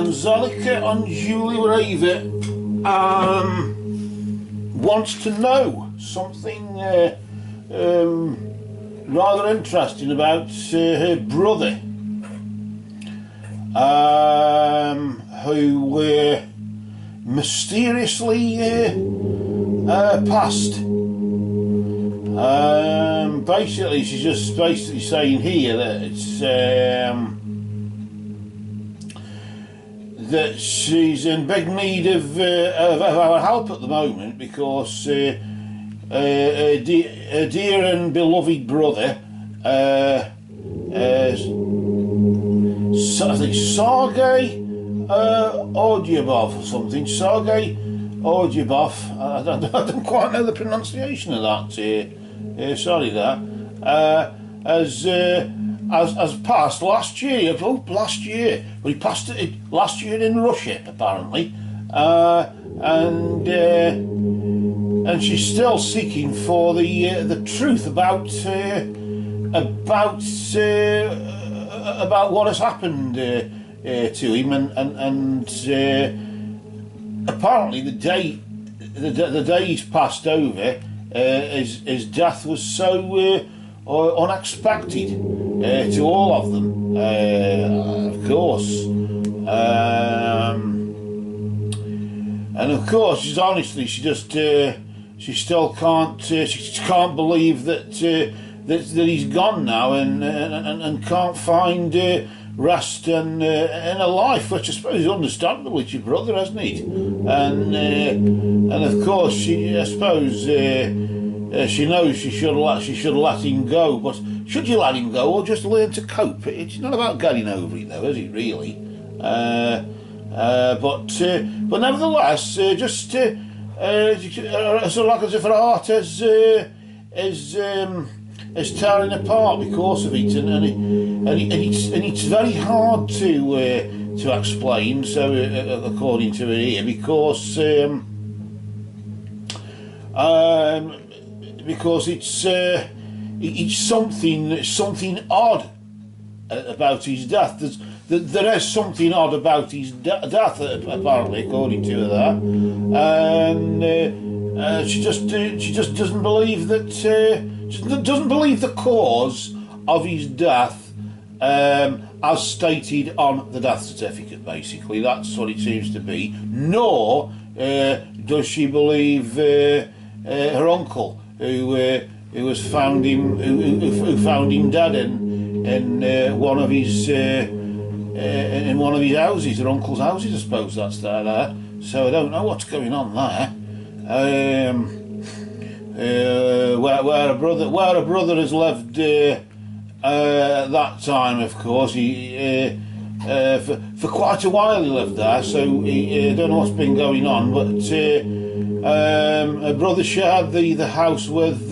Anzhelika Ordubaeva wants to know something rather interesting about her brother, who mysteriously passed. Basically, she's just saying here that it's that she's in big need of our help at the moment, because her dear and beloved brother, I think Sergei Ordubaeva or something. Sergei Ordubaeva. I don't quite know the pronunciation of that. Sorry, that has passed last year. Oh, last year. But he passed it last year in Russia, apparently, and she's still seeking for the truth about what has happened to him, and apparently the day he's passed over, his death was so unexpected to all of them, of course, and of course, she still can't believe that he's gone now, and can't find rest in a life, which I suppose is understandable. It's your brother, hasn't it? And of course, I suppose she knows she should have let him go. But should you let him go, or just learn to cope? It's not about getting over it, though, is it? Really? But nevertheless, just sort of like as if her heart is tearing apart because of it, and it's very hard to explain. So, according to her here, because it's something odd about his death. There is something odd about his death, apparently, according to her, and she just doesn't believe that. Doesn't believe the cause of his death as stated on the death certificate. Basically, that's what it seems to be. Nor does she believe her uncle, who found him dead in one of his houses, her uncle's houses. I suppose that's there. So I don't know what's going on there. Where a brother has lived at that time, of course, he for quite a while he lived there, so I don't know what's been going on, but a brother shared the house with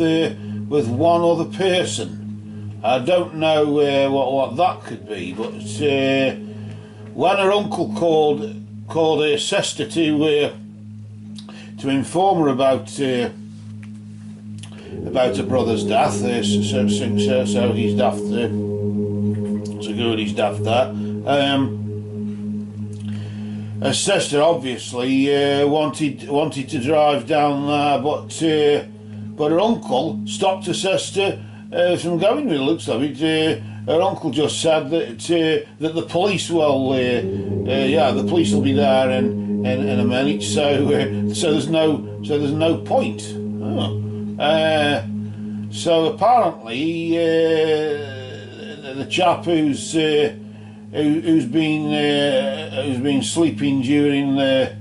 one other person. I don't know what that could be, but when her uncle called her sister to inform her about her brother's death, so he's daft, so good he's daft there. Her sister obviously wanted to drive down there, but her uncle stopped her sister from going. With the looks of it, her uncle just said that the police will, the police will be there in a minute. So there's no point. Oh. So apparently, the chap who's been sleeping during the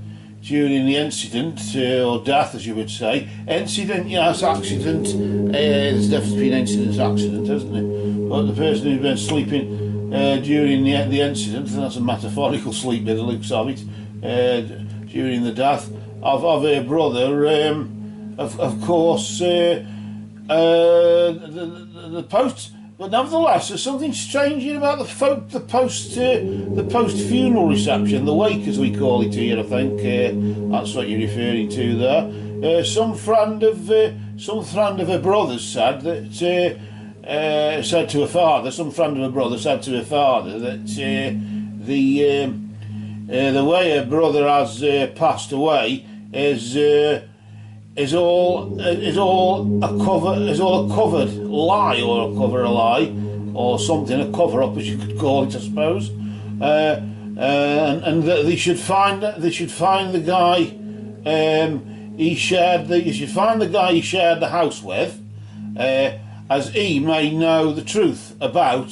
incident, or death, as you would say. Incident, yes, accident. There's a difference between incident and accident, isn't it? But the person who's been sleeping during the incident, and that's a metaphorical sleep by the looks of it, during the death of her brother, of course, the post. But nevertheless, there's something strange here about the post funeral reception, the wake as we call it here. I think that's what you're referring to there. Some friend of her brother's said that Some friend of her brother said to her father that the way her brother has passed away is all a covered lie, or a cover a lie, or something, a cover up as you could call it, I suppose. And that they should find the guy. They should find the guy he shared the house with, as he may know the truth about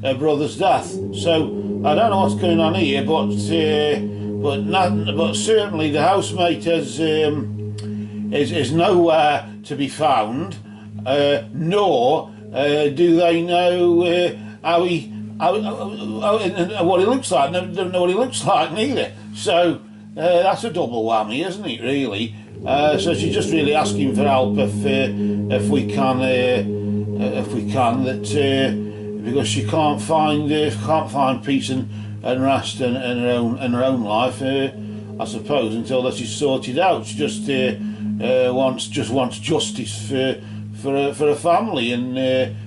her brother's death. So I don't know what's going on here, but certainly the housemate is nowhere to be found, nor do they know what he looks like. They don't know what he looks like neither. So that's a double whammy, isn't it? Really. So she's just really asking for help if we can, because she can't find peace and rest in her own life. I suppose until this is sorted out. She just wants justice for her family and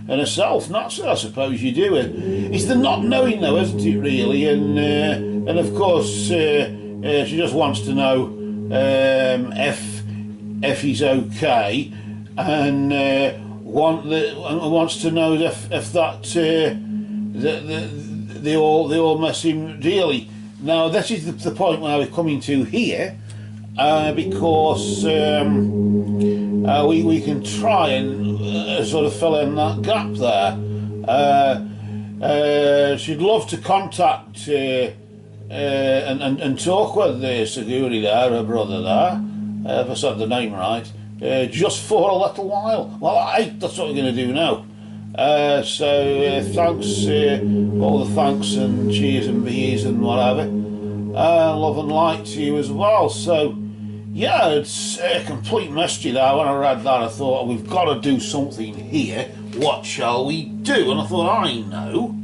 herself. And that's what I suppose you do. It's the not knowing, though, isn't it? Really, and of course she just wants to know if he's okay, and wants to know if that they all miss him dearly. Now this is the point where we're coming to here, because we can try and sort of fill in that gap there. She'd love to contact and talk with Seguri there, her brother there, if I said the name right, just for a little while. Well, that's what we're going to do now. So thanks, all the thanks and cheers and beers and whatever. Love and light to you as well. So yeah, it's a complete mystery there. When I read that, I thought, we've got to do something here. What shall we do? And I thought, I know,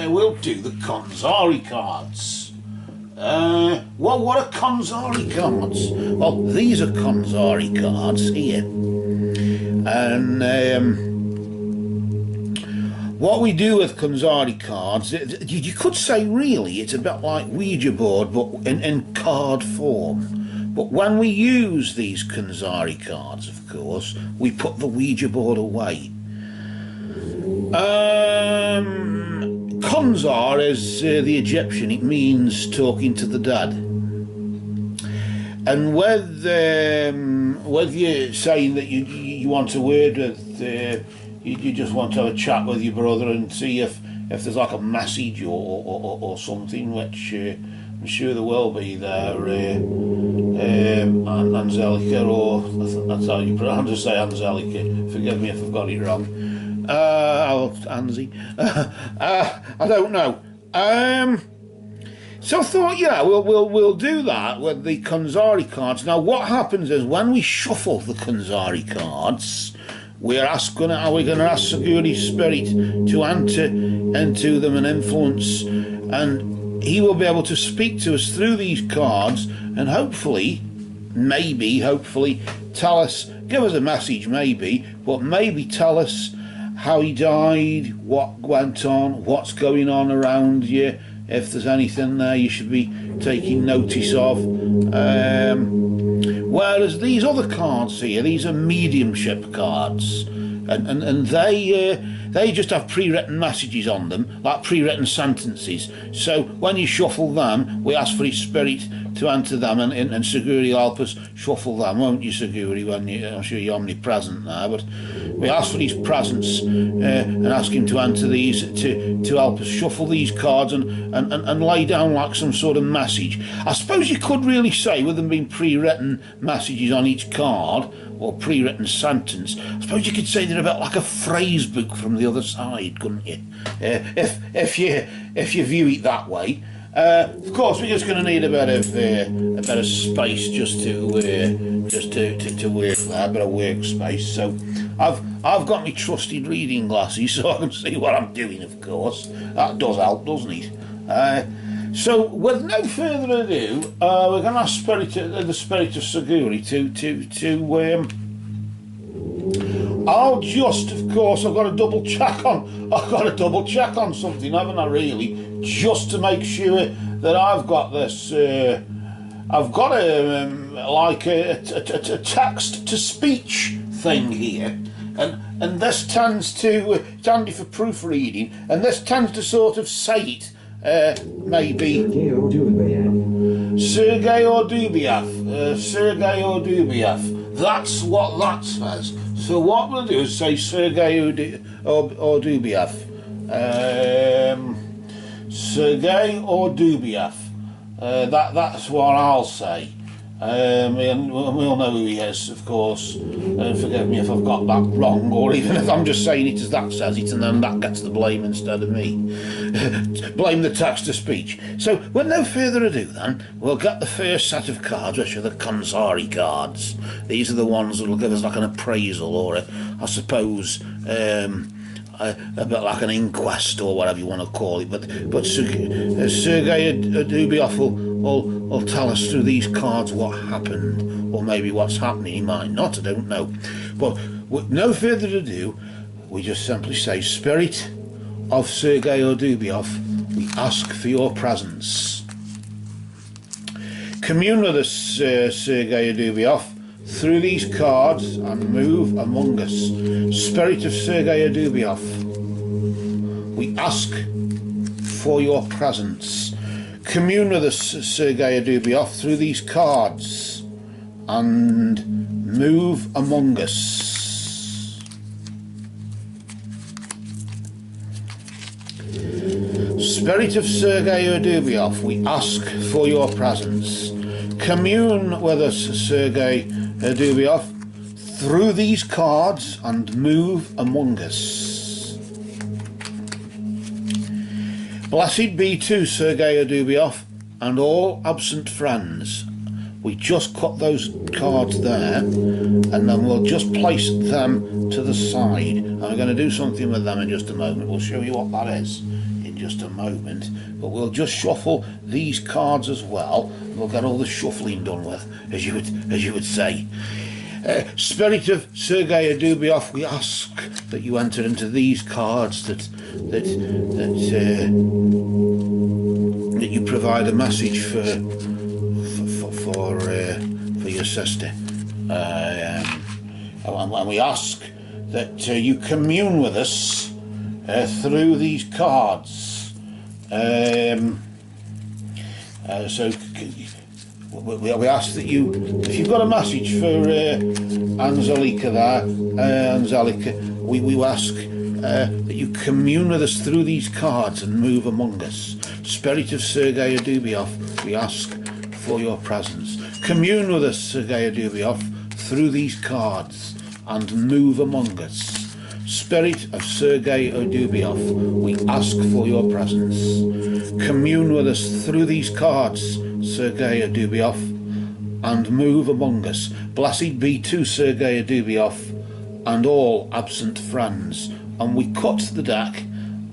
we'll do the Konxari cards. Well, what are Konxari cards? Well, these are Konxari cards here, and what we do with Konxari cards, you could say really it's a bit like Ouija board, but in card form. But when we use these Konxari cards, of course, we put the Ouija board away. Konxar is the Egyptian. It means talking to the dead. And with you saying that you want a word with, you just want to have a chat with your brother and see if there's like a message or something, which I'm sure there will be there. Anzhelika, or that's how you pronounce it. Say Anzhelika. Forgive me if I've got it wrong. Anzi. I don't know. So I thought, yeah, we'll do that with the Konxari cards. Now, what happens is when we shuffle the Konxari cards, we're going to ask Seguri Spirit to enter into them and influence, and he will be able to speak to us through these cards, and hopefully tell us, give us a message, but maybe tell us how he died, what went on, what's going on around you, if there's anything there you should be taking notice of. Whereas these other cards here, these are mediumship cards, and they just have pre-written messages on them, like pre-written sentences. So when you shuffle them, we ask for his spirit to enter them, and Seguri will help us shuffle them, won't you, Seguri? I'm sure you're omnipresent now, but we ask for his presence and ask him to enter these, to help us shuffle these cards and lay down like some sort of message. I suppose you could really say, with them being pre-written messages on each card, or pre-written sentence, I suppose you could say they're a bit like a phrase book from the other side, couldn't you? If you view it that way. Of course, we're just going to need a bit of space just to work there, a bit of workspace. So I've got my trusted reading glasses, so I can see what I'm doing. Of course, that does help, doesn't it? So, with no further ado, we're going to ask the spirit of Seguri to I'll just, of course, I've got to double check on something, haven't I? Really, just to make sure that I've got this. I've got like a text to speech thing here, and this tends to it's handy for proofreading, and this tends to sort of say it. Maybe Sergei Ordubaeva. Sergei Ordubaeva. That's what that says. So what we'll do is say Sergei Ordubaeva. Sergei Ordubaeva. That's what I'll say. And we'll know who he is, of course. Forgive me if I've got that wrong, or even if I'm just saying it as that says it, and then that gets the blame instead of me. Blame the text to speech. So, with no further ado then, we'll get the first set of cards, which are the Konxari cards. These are the ones that will give us like an appraisal, or I suppose a bit like an inquest, or whatever you want to call it. But Sergei Ordubaeva will tell us through these cards what happened, or maybe what's happening. He might not, I don't know. But with no further ado, we just simply say, Spirit of Sergei Ordubaeva, we ask for your presence. Commune with us, Sergei Ordubaeva, through these cards and move among us. Spirit of Sergei Ordubaeva, we ask for your presence. Commune with us, Sergei Ordubaeva, through these cards and move among us. Spirit of Sergei Ordubaeva, we ask for your presence. Commune with us, Sergei Ordubaeva, through these cards and move among us. Blessed be to Sergei Ordubaeva and all absent friends. We just cut those cards there, and then we'll just place them to the side. And we're going to do something with them in just a moment. We'll show you what that is in just a moment. But we'll just shuffle these cards as well. We'll get all the shuffling done with, as you would say. Spirit of Sergei Ordubaeva, we ask that you enter into these cards, that you provide a message for your sister, and we ask that you commune with us through these cards. So we ask that you, if you've got a message for Anzhelika there, Anzhelika, we ask that you commune with us through these cards and move among us. Spirit of Sergei Ordubaeva, we ask for your presence. Commune with us, Sergei Ordubaeva, through these cards and move among us. Spirit of Sergei Ordubaeva, we ask for your presence. Commune with us through these cards, Sergei Ordubaeva, and move among us. Blessed be to Sergei Ordubaeva and all absent friends. And we cut the deck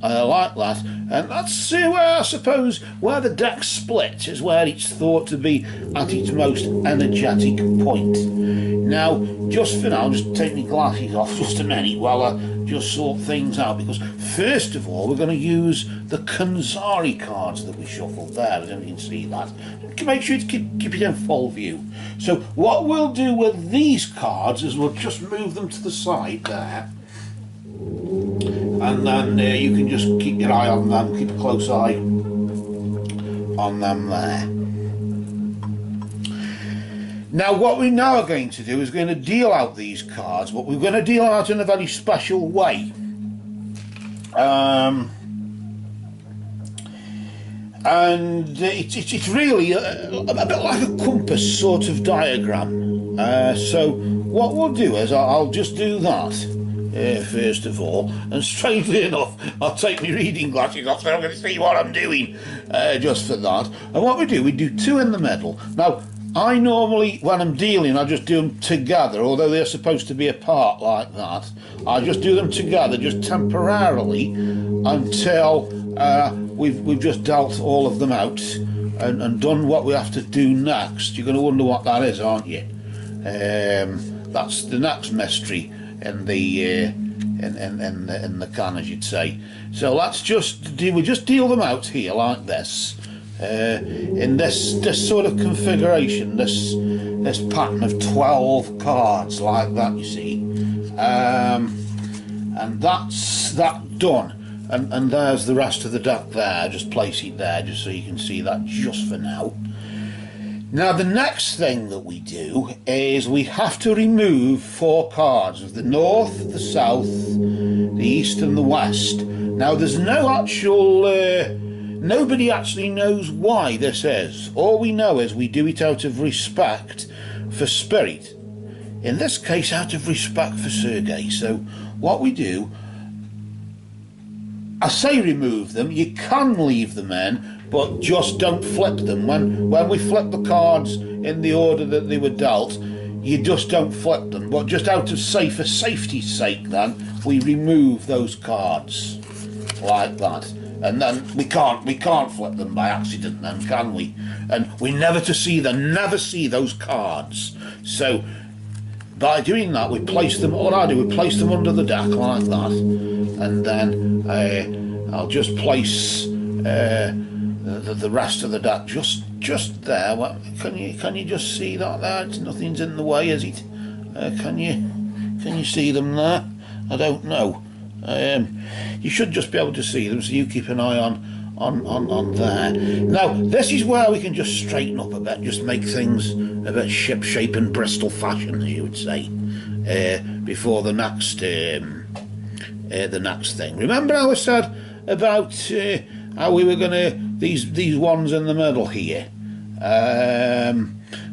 like that, and that's where I suppose where the deck splits is where it's thought to be at its most energetic point. Now, just for now, just take my glasses off just a minute while I just sort things out, because first of all we're going to use the Konxari cards that we shuffled there. I don't know if you can see that. Make sure to keep it in full view. So what we'll do with these cards is we'll just move them to the side there, and then you can just keep your eye on them, keep a close eye on them there. Now what we now are going to do is going to deal out these cards, but we're going to deal out in a very special way. And it's really a bit like a compass sort of diagram. So what we'll do is I'll just do that. First of all, and strangely enough, I'll take my reading glasses off so I'm going to see what I'm doing just for that. And what we do two in the middle. Now, I normally, when I'm dealing, I just do them together, although they're supposed to be apart like that. I just do them together, just temporarily, until we've just dealt all of them out and done what we have to do next. You're going to wonder what that is, aren't you? That's the next mystery in the can, as you'd say. So let's just deal them out here like this. in this sort of configuration, this pattern of 12 cards like that, you see, and that's that done. And there's the rest of the deck there. Just place it there just so you can see that just for now. Now the next thing that we do is we have to remove 4 cards of the north, the south, the east and the west. Now there's no actual, nobody actually knows why this is. All we know is we do it out of respect for Spirit. In this case, out of respect for Sergei. So what we do, I say remove them, you can leave them in, but just don't flip them. When we flip the cards in the order that they were dealt, you just don't flip them. But just out of for safety's sake then, we remove those cards like that. And then we can't flip them by accident then, can we? And we never see those cards. So by doing that, we place them, all I do, we place them under the deck like that, and then I'll just place the rest of the deck just there. Well, can you just see that there? Nothing's in the way, is it? Can you see them there? I don't know. You should just be able to see them, so you keep an eye on there. Now this is where we can just straighten up a bit, just make things a bit ship-shape and Bristol fashion, as you would say, before the next thing. Remember how I said about how we were gonna these ones in the middle here?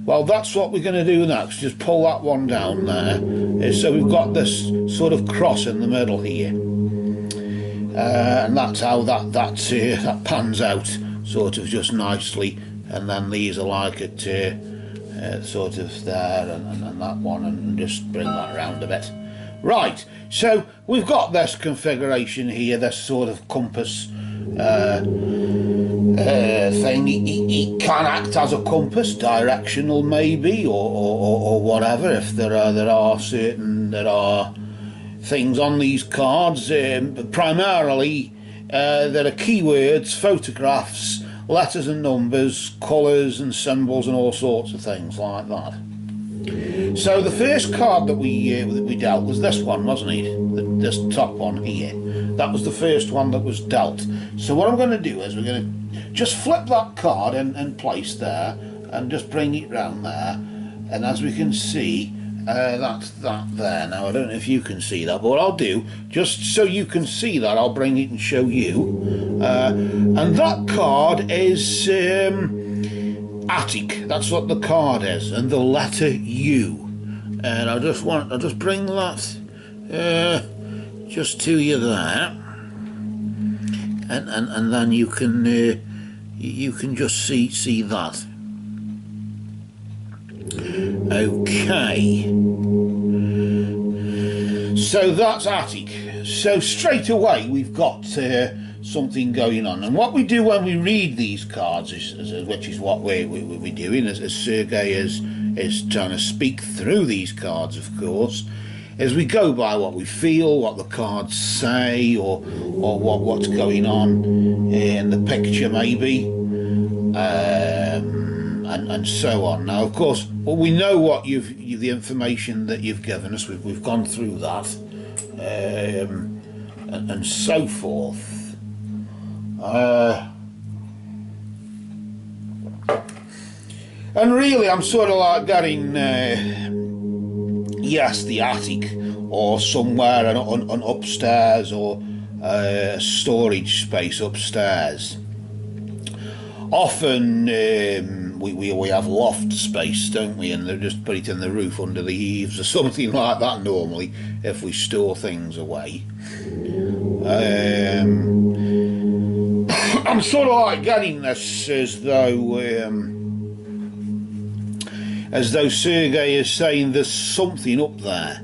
Well, that's what we're going to do next. Just pull that one down there, so we've got this sort of cross in the middle here, and that's how that pans out, sort of just nicely. And then these are like at sort of there, and that one, and just bring that around a bit. Right, so we've got this configuration here, this sort of compass thing. It can act as a compass, directional maybe, or whatever, if there are things on these cards. Primarily there are keywords, photographs, letters and numbers, colours and symbols and all sorts of things like that. So the first card that we dealt was this one, wasn't it? This top one here. That was the first one that was dealt. So what I'm going to do is we're going to just flip that card in place there, and just bring it round there. And as we can see, that's that there. Now I don't know if you can see that, but what I'll do, just so you can see that, I'll bring it and show you. And that card is Attic. That's what the card is, and the letter U. And I'll just bring that just to you there, and then you can just see that. Okay, so that's Attic. So straight away we've got something going on, and what we do when we read these cards, which is what we're doing, as Sergei is trying to speak through these cards, of course, is we go by what we feel, what the cards say, or what's going on in the picture maybe, and so on. Now, of course, we know what the information that you've given us. We've gone through that, and so forth. And really, I'm sort of like getting, yes, the attic, or somewhere on upstairs, or a storage space upstairs. Often we have loft space, don't we, and they just put it in the roof under the eaves or something like that normally, if we store things away. I'm sort of like getting this as though Sergei is saying there's something up there.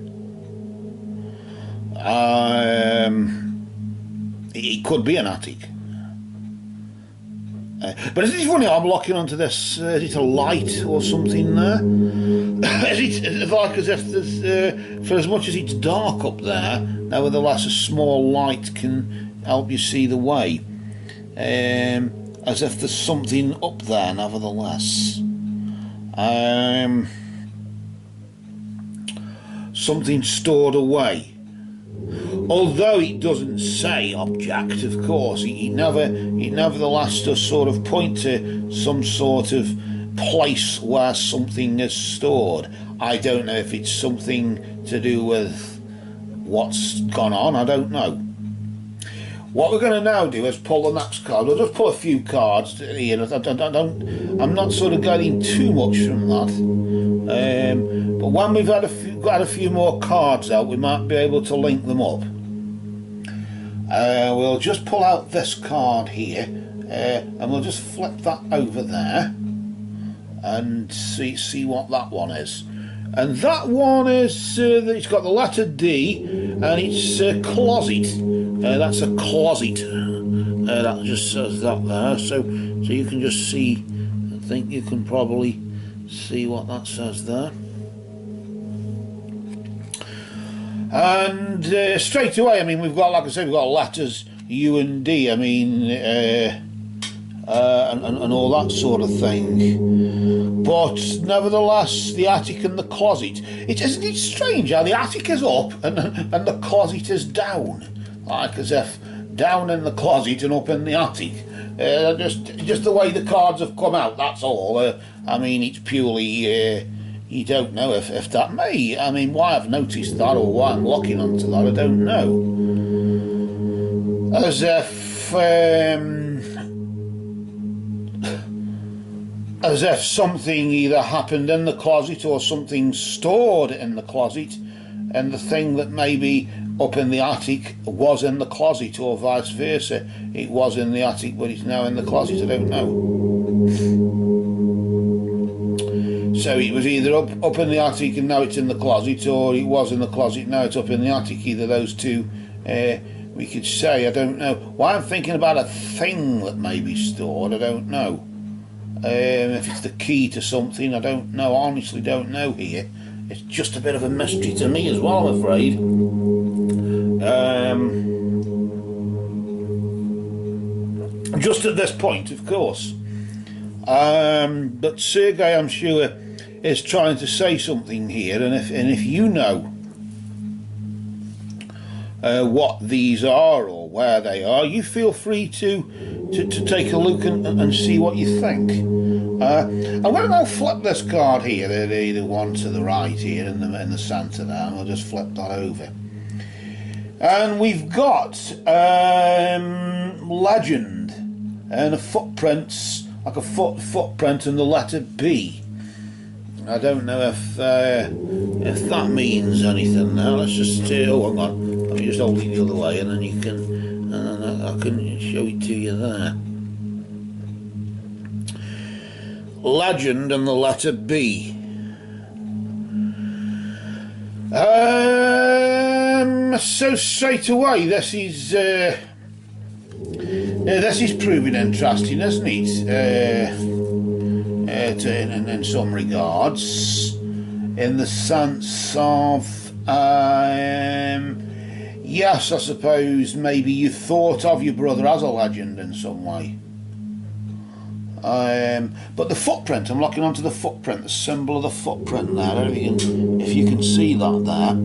It could be an attic. But is it funny, I'm locking onto this, is it a light or something there? Is it like as if there's, for as much as it's dark up there, nevertheless a small light can help you see the way? as if there's something up there nevertheless. Something stored away. Although it doesn't say object, of course, it nevertheless does sort of point to some sort of place where something is stored. I don't know if it's something to do with what's gone on, I don't know. What we're going to now do is pull the next card. We'll just pull a few cards here. I'm not sort of getting too much from that. But when we've got a few more cards out, we might be able to link them up. We'll just pull out this card here, and we'll just flip that over there and see what that one is. And that one is, it's got the letter D, and it's closet. That's a closet. That just says that there. So you can just see, I think you can probably see what that says there. And straight away, I mean, we've got, like I said, we've got letters U and D, I mean, and all that sort of thing. But nevertheless, the attic and the closet, isn't it strange how the attic is up and the closet is down? Like as if down in the closet and up in the attic. Just the way the cards have come out, that's all. I mean, it's purely, you don't know if that may, I mean, why I've noticed that or why I'm looking onto that, I don't know. As if something either happened in the closet or something stored in the closet, and the thing that maybe up in the attic was in the closet, or vice versa. It was in the attic but it's now in the closet, I don't know. So it was either up in the attic and now it's in the closet, or it was in the closet, now it's up in the attic. Either those two, we could say, I don't know. Why I'm thinking about a thing that may be stored, I don't know. If it's the key to something, I don't know, I honestly don't know here. It's just a bit of a mystery to me as well, I'm afraid. Just at this point, of course. But Sergei, I'm sure, is trying to say something here, and if you know what these are or where they are, you feel free to take a look and see what you think. I'm going to now flip this card here, the one to the right here in the centre there, and I'll just flip that over. And we've got legend and a footprints, like a footprint and the letter B. I don't know if that means anything now. Let's just oh, hang on. Let me just hold it the other way, and then you can, and then I can show it to you there. Legend and the letter B. So straight away, this is proving interesting, isn't it? In some regards, in the sense of, yes, I suppose maybe you thought of your brother as a legend in some way. But the footprint, I'm looking onto the footprint, the symbol of the footprint there, if you can see that there.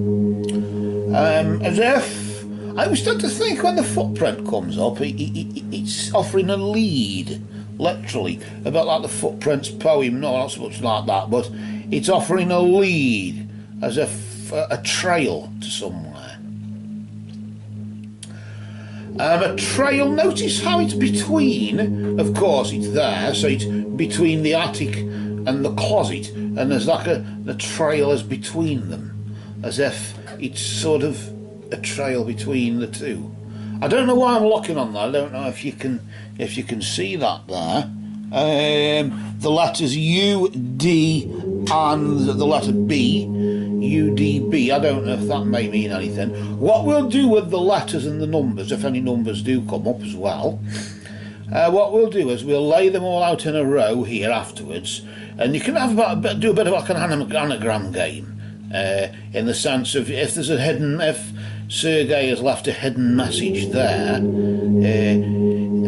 As if, I was starting to think when the footprint comes up, it's offering a lead, literally, a bit like the Footprints poem, no, not so much like that, but it's offering a lead, as if a trail to somewhere. A trail, notice how it's between, of course it's there, so it's between the attic and the closet, and there's like the trail is between them, as if it's sort of a trail between the two. I don't know why I'm looking on that. I don't know if you can see that there. The letters U, D, and the letter B, UDB. I don't know if that may mean anything. What we'll do with the letters and the numbers, if any numbers do come up as well, what we'll do is we'll lay them all out in a row here afterwards, and you can have do a bit of like an anagram game. In the sense of if there's if Sergei has left a hidden message there,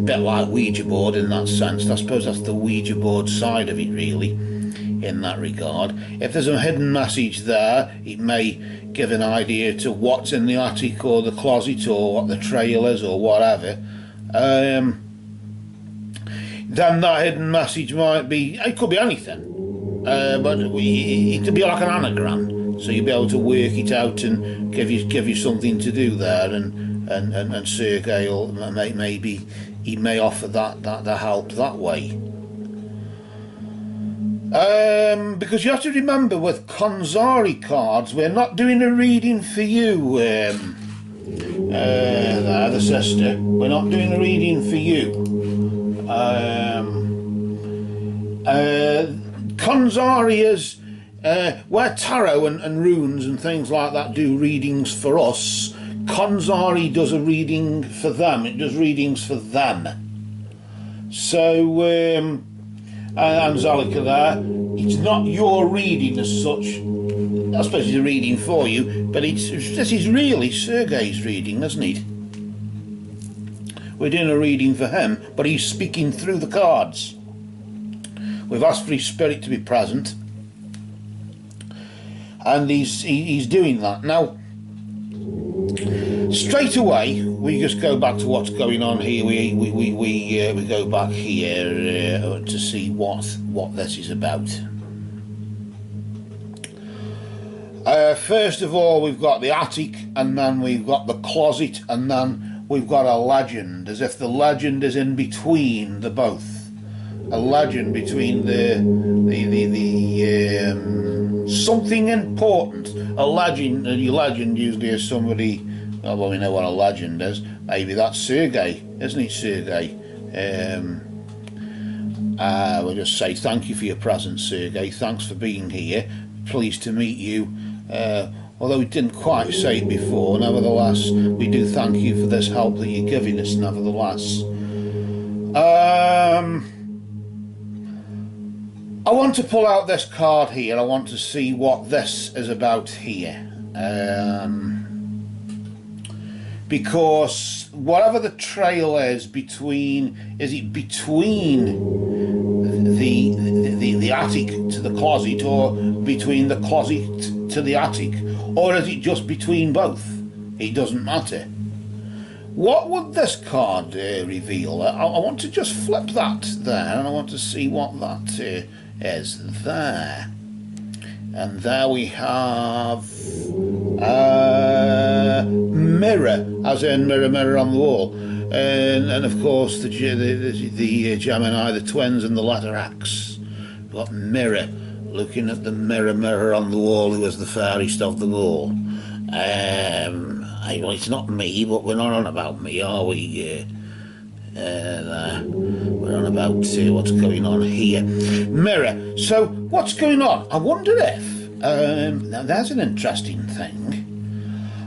a bit like Ouija board in that sense. I suppose that's the Ouija board side of it, really, in that regard. If there's a hidden message there, it may give an idea to what's in the attic or the closet or what the trail is or whatever. Then that hidden message might be, it could be anything, but it could be like an anagram, so you'll be able to work it out and give you something to do there, and Sergei will maybe he may offer that help that way. Because you have to remember, with Konxari cards, we're not doing a reading for you, the sister. We're not doing a reading for you. Konxari is where tarot and runes and things like that do readings for us. Konxari does a reading for them. It does readings for them. So Anzhelika there, it's not your reading as such. I suppose it's a reading for you, but this is really Sergei's reading, isn't it? We're doing a reading for him, but he's speaking through the cards. We've asked for his spirit to be present, and he's doing that. Now, straight away, we just go back to what's going on here. We go back here to see what this is about. First of all, we've got the attic, and then we've got the closet, and then we've got a legend, as if the legend is in between the both. A legend between the something important. A legend usually is somebody. Well, we know what a legend is. Maybe that's Sergei, isn't it, Sergei? We'll just say thank you for your presence, Sergei. Thanks for being here. Pleased to meet you. Although we didn't quite say it before, nevertheless, we do thank you for this help that you're giving us, nevertheless. I want to pull out this card here. I want to see what this is about here. Because whatever the trail is between the attic to the closet, or between the closet to the attic, or is it just between both? It doesn't matter. What would this card reveal? I want to just flip that there, and I want to see what that is there. And there we have mirror, as in mirror, mirror on the wall, and of course the Gemini, the twins, and the letter X. We've got mirror, looking at the mirror, mirror on the wall, who is the fairest of them all. Well, it's not me, but we're not on about me, are we? We're on about what's going on here. Mirror. So what's going on? I wonder if now there's an interesting thing.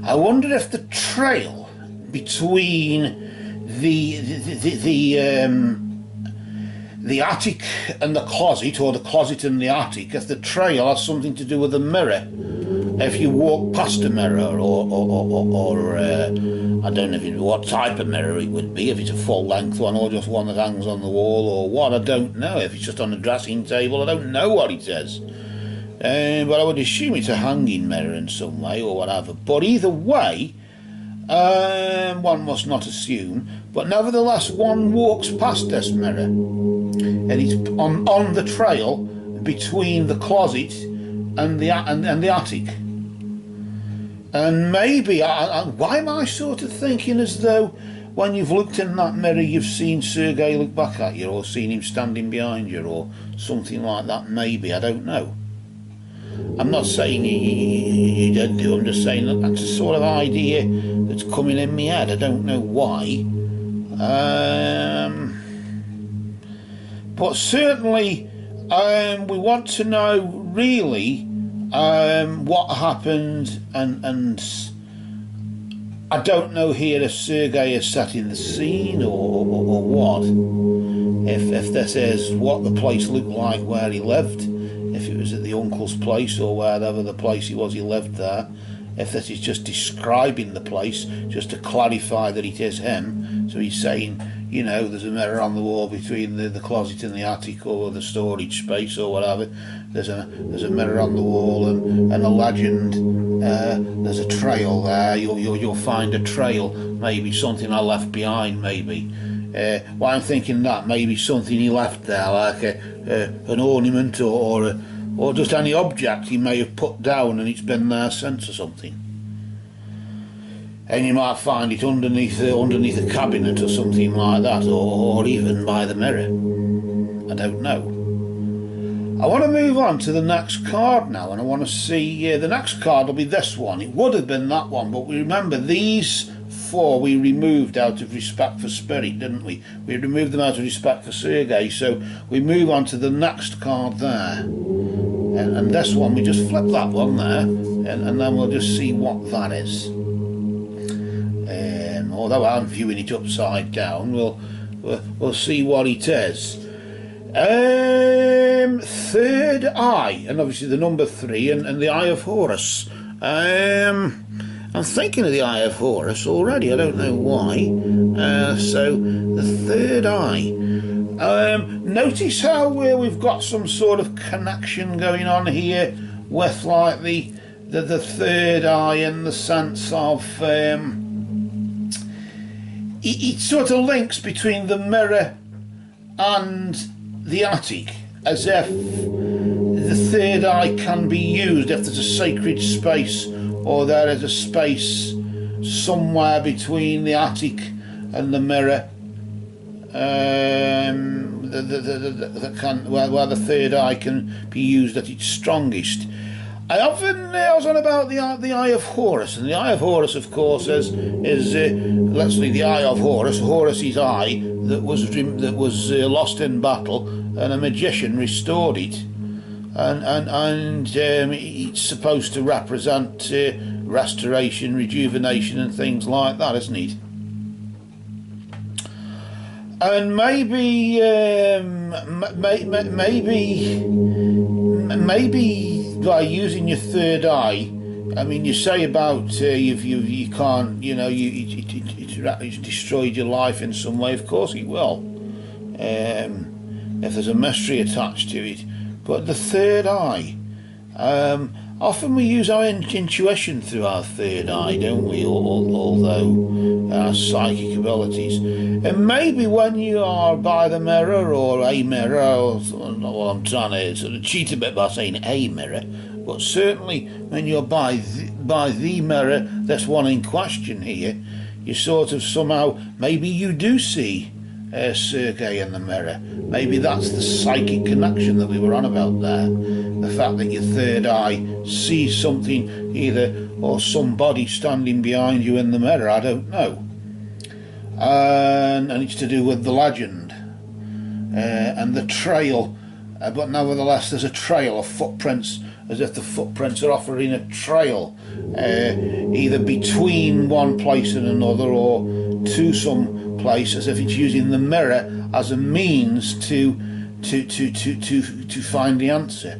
I wonder if the trail between the attic and the closet, or the closet and the attic, if the trail has something to do with the mirror. If you walk past a mirror, or I don't know what type of mirror it would be, if it's a full-length one or just one that hangs on the wall or what, I don't know. If it's just on a dressing table, I don't know what it is. But I would assume it's a hanging mirror in some way or whatever. But either way, one must not assume, but nevertheless one walks past this mirror, and it's on the trail between the closet and the attic. And maybe, why am I sort of thinking as though when you've looked in that mirror you've seen Sergei look back at you, or seen him standing behind you, or something like that? Maybe, I don't know. I'm not saying you did do, I'm just saying that's a sort of idea that's coming in my head. I don't know why. But certainly we want to know really what happened, and I don't know here if Sergei is setting the scene or what. If this is what the place looked like where he lived, if it was at the uncle's place or wherever the place he lived there, if this is just describing the place, just to clarify that it is him, So he's saying, you know, there's a mirror on the wall between the closet and the attic or the storage space or whatever. There's a mirror on the wall and a legend. There's a trail there. You'll find a trail. Maybe something I left behind. Maybe. Well, I'm thinking that maybe something he left there, like an ornament or just any object he may have put down and it's been there since or something. And you might find it underneath a cabinet or something like that, or even by the mirror. I don't know. I want to move on to the next card now, and I want to see, the next card will be this one. It would have been that one, but we remember these four we removed out of respect for Spirit, didn't we? We removed them out of respect for Sergei, so we move on to the next card there. And this one, we just flip that one there, and then we'll just see what that is. Although I'm viewing it upside down, we'll see what it is. Third eye, and obviously the number 3 and the Eye of Horus. I'm thinking of the Eye of Horus already, I don't know why. So the third eye. Notice how we've got some sort of connection going on here with like the third eye in the sense of it sort of links between the mirror and the attic, as if the third eye can be used if there's a sacred space or there is a space somewhere between the attic and the mirror where the third eye can be used at its strongest. I was on about the Eye of Horus, and the Eye of Horus, of course, is literally the Eye of Horus, Horus's eye that was lost in battle, and a magician restored it, and it's supposed to represent restoration, rejuvenation, and things like that, isn't it? And maybe by using your third eye, I mean, you say about you can't, you know, it's destroyed your life in some way. Of course it will, if there's a mystery attached to it. But the third eye, often we use our intuition through our third eye, don't we? Although our psychic abilities, and maybe when you are by the mirror or a mirror, well, I'm trying to sort of cheat a bit by saying a mirror, but certainly when you're by the mirror, this one in question here, you sort of somehow, maybe you do see Sergei in the mirror. Maybe that's the psychic connection that we were on about there. The fact that your third eye sees something, either or somebody standing behind you in the mirror, I don't know. And it's to do with the legend and the trail, but nevertheless there's a trail of footprints, as if the footprints are offering a trail, either between one place and another or to some place, as if it's using the mirror as a means to find the answer.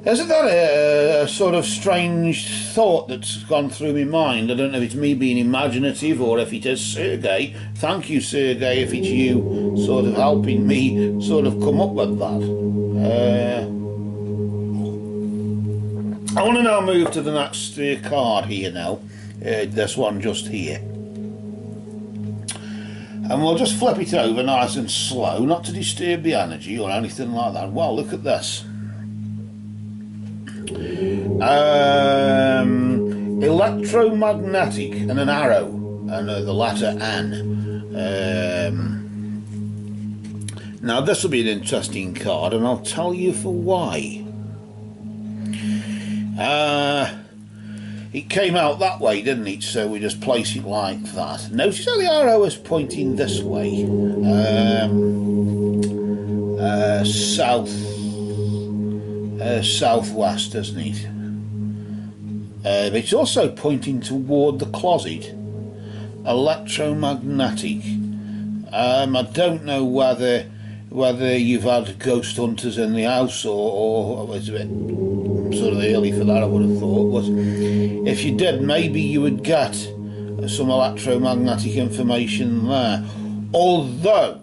Isn't that a sort of strange thought that's gone through my mind? I don't know if it's me being imaginative or if it is Sergei. Thank you, Sergei, if it's you sort of helping me sort of come up with that. I want to now move to the next card here now. This one just here. And we'll just flip it over nice and slow, not to disturb the energy or anything like that. Well, look at this. Electromagnetic and an arrow and the letter N. Now this will be an interesting card, and I'll tell you for why. It came out that way, didn't it? So we just place it like that. Notice how the arrow is pointing this way, southwest, isn't it? But it's also pointing toward the closet. Electromagnetic. I don't know whether you've had ghost hunters in the house or it's a bit sort of early for that, I would have thought. But if you did, maybe you would get some electromagnetic information there. Although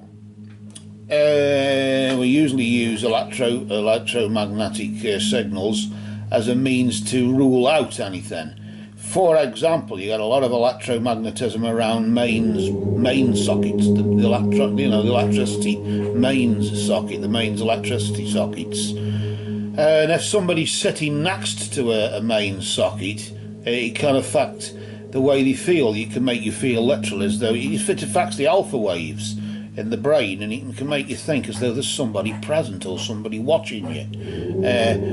we usually use electromagnetic signals as a means to rule out anything. For example, you get a lot of electromagnetism around main sockets, the electricity mains socket, the mains electricity sockets. And if somebody's sitting next to a main socket, it can affect the way they feel. It can make you feel literally as though it affects the alpha waves in the brain, and it can make you think as though there's somebody present or somebody watching you.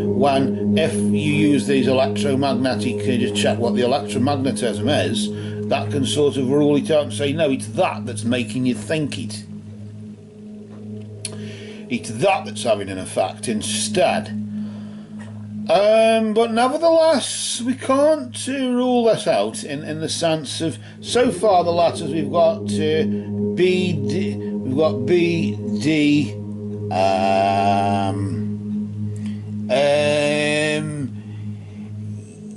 When if you use these electromagnetic, just check what the electromagnetism is, that can sort of rule it out and say, no, it's that that's making you think it. It's that that's having an effect instead. But nevertheless, we can't rule this out in the sense of, so far the letters we've got B, D, we've got B, D,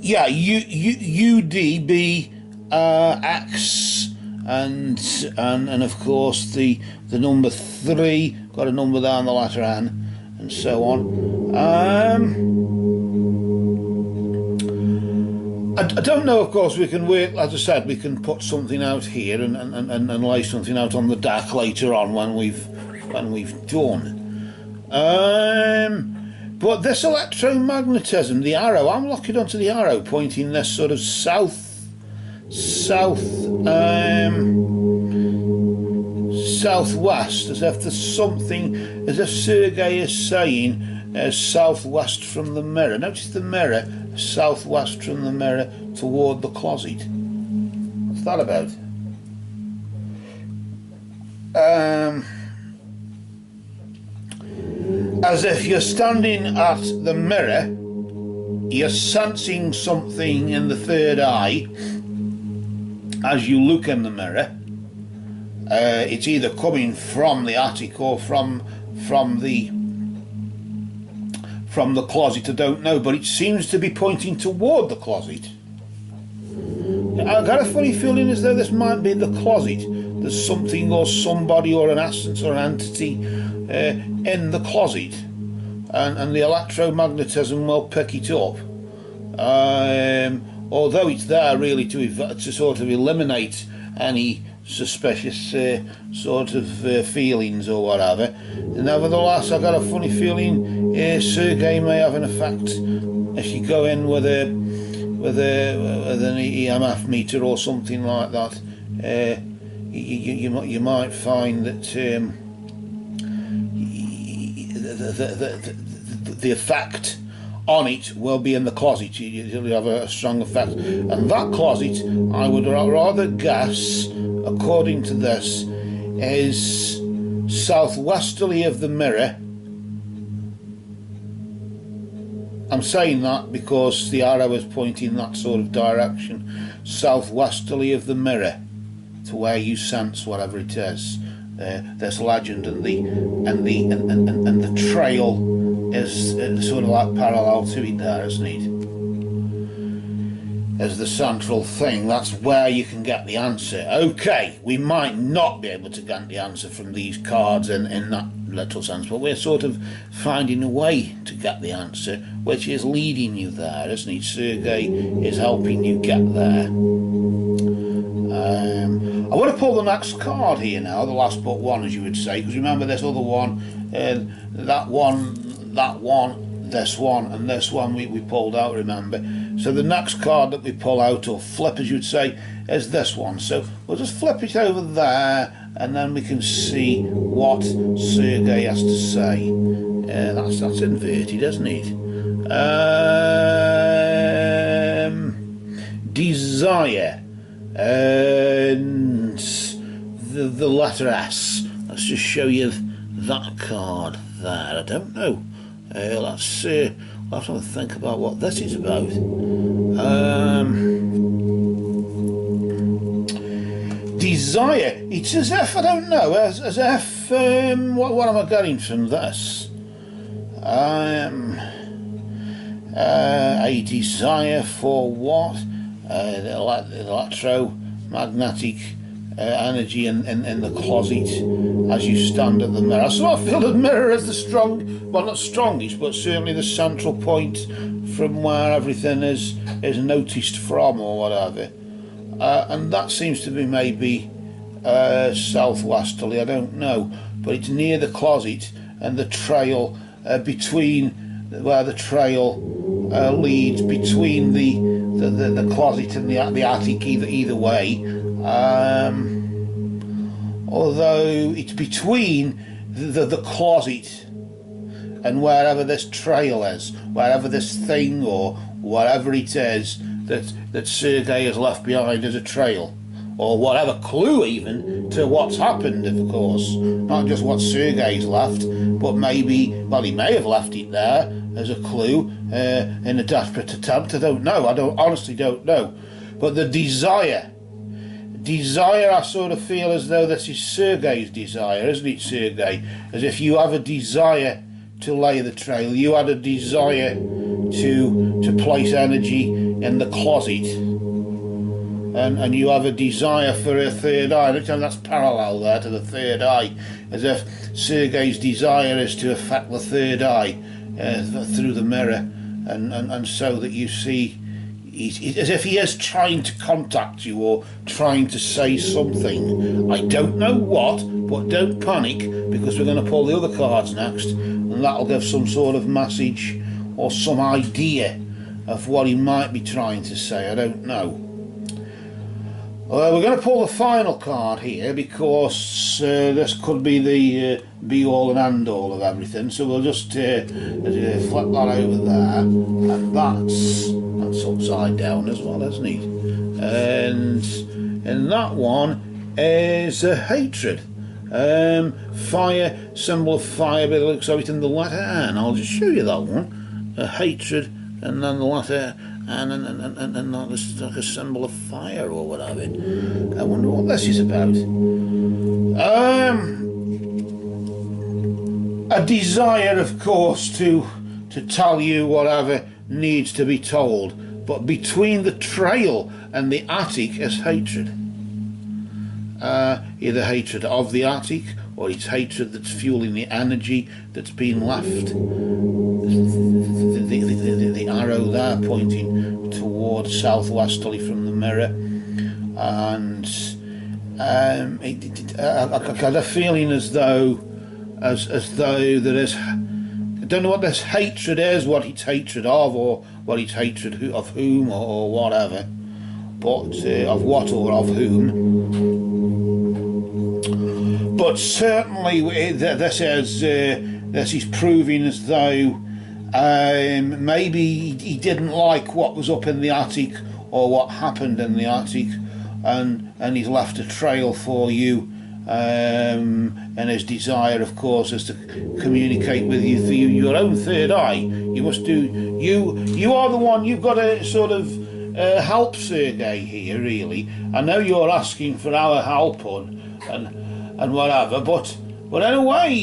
yeah, U, D, B, X, and of course the number 3, got a number there on the letter N, and so on. I don't know, of course, we can work, as I said, we can put something out here and lay something out on the deck later on when we've done. But this electromagnetism, the arrow, I'm looking onto the arrow pointing this sort of southwest, as if there's something, as if Sergei is saying southwest from the mirror. Notice the mirror, southwest from the mirror toward the closet. What's that about? As if you're standing at the mirror, you're sensing something in the third eye as you look in the mirror. It's either coming from the attic or from the closet, I don't know, but it seems to be pointing toward the closet. I've got a funny feeling as though this might be the closet. There's something or somebody or an essence or an entity in the closet, and the electromagnetism will pick it up. Although it's there really to sort of eliminate any suspicious sort of feelings or whatever. Nevertheless, I got a funny feeling Sergei may have an effect if you go in with an EMF meter or something like that. You might find that the effect on it will be in the closet. You'll have a strong effect, and that closet, I would rather guess, according to this, is southwesterly of the mirror. I'm saying that because the arrow is pointing that sort of direction, southwesterly of the mirror, to where you sense whatever it is. This legend and the trail is sort of like parallel to it there, isn't it? As the central thing, that's where you can get the answer. Okay, we might not be able to get the answer from these cards in that literal sense, but we're sort of finding a way to get the answer, which is leading you there, isn't it? Sergei is helping you get there. I want to pull the next card here now, the last but one, as you would say, because remember this other one, that one, this one, and this one we pulled out, remember. So the next card that we pull out, or flip as you'd say, is this one. So we'll just flip it over there, and then we can see what Sergei has to say. That's inverted, isn't it? Desire. And the letter S. Let's just show you that card there. I don't know. Let's have to think about what this is about. Desire. It's as if, I don't know, as if, what am I getting from this? A desire for what? The magnetic energy in the closet as you stand at the mirror. I sort of feel the mirror is the not strongest, but certainly the central point from where everything is noticed from, or whatever. And that seems to be maybe southwesterly, I don't know, but it's near the closet and the trail between where the trail leads between the closet and the attic, either way. Although it's between the closet and wherever this trail is, wherever this thing or whatever it is that Sergei has left behind as a trail, or whatever clue even to what's happened, of course. Not just what Sergei's left, but maybe, well, he may have left it there as a clue in a desperate attempt. I don't know. I honestly don't know. But the desire, I sort of feel as though this is Sergei's desire, isn't it, Sergei? As if you have a desire to lay the trail, you had a desire to place energy in the closet, and you have a desire for a third eye. And that's parallel there to the third eye, as if Sergei's desire is to affect the third eye through the mirror, and so that you see, as if he is trying to contact you or trying to say something. I don't know what, but don't panic, because we're going to pull the other cards next, and that'll give some sort of message or some idea of what he might be trying to say. I don't know. We're going to pull the final card here, because this could be the be-all and end-all of everything. So we'll just flip that over there, and that's upside down as well, isn't it? And that one is hatred. Fire, symbol of fire, but it looks like it's in the letter N. I'll just show you that one. Hatred, and then the letter and that is like a symbol of fire or whatever. I wonder what this is about. A desire, of course, to tell you whatever needs to be told, but between the trail and the attic is hatred. Either hatred of the attic, or it's hatred that's fueling the energy that's been left. The arrow there pointing towards southwesterly from the mirror, and I got a feeling as though there is, I don't know what this hatred is, what it's hatred of, or what it's hatred of whom, or whatever, but of what or of whom. But certainly this is proving as though maybe he didn't like what was up in the attic, or what happened in the attic, and he's left a trail for you, and his desire, of course, is to communicate with you through your own third eye. You must do, you are the one, you've got to sort of help Sergei here, really. I know you're asking for our help and whatever, but in a way,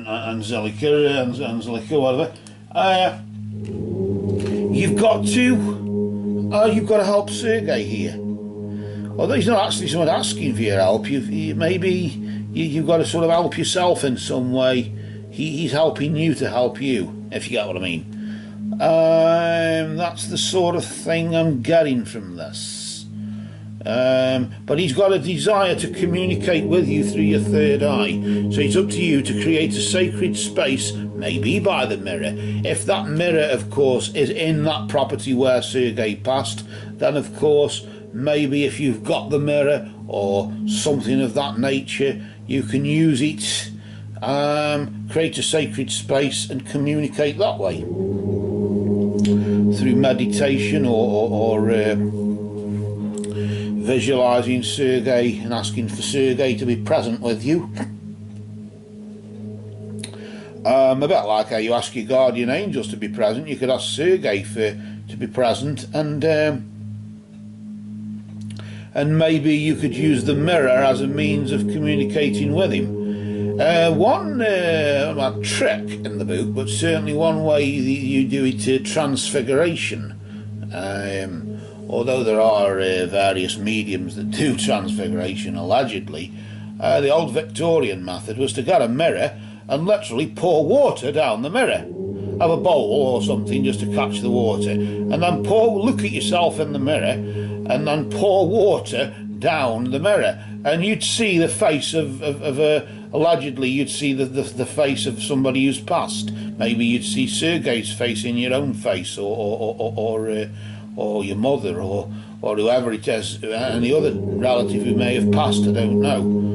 Anzhelika, whatever, you've got to help Sergei here. Although he's not actually someone asking for your help, you've got to sort of help yourself in some way. He's helping you to help you, if you get what I mean. That's the sort of thing I'm getting from this. But he's got a desire to communicate with you through your third eye. So it's up to you to create a sacred space, maybe by the mirror. If that mirror, of course, is in that property where Sergei passed, then of course, maybe if you've got the mirror or something of that nature, you can use it, create a sacred space and communicate that way. Through meditation or visualising Sergei and asking for Sergei to be present with you. A bit like how you ask your guardian angels to be present, you could ask Sergei to be present, and maybe you could use the mirror as a means of communicating with him. One trick in the book, but certainly one way you do it, transfiguration. Although there are various mediums that do transfiguration, allegedly, the old Victorian method was to get a mirror and literally pour water down the mirror. Have a bowl or something just to catch the water, and then look at yourself in the mirror, and then pour water down the mirror, and you'd see the face allegedly you'd see the face of somebody who's passed. Maybe you'd see Sergei's face in your own face, or your mother, or whoever it is, any other relative who may have passed. I don't know.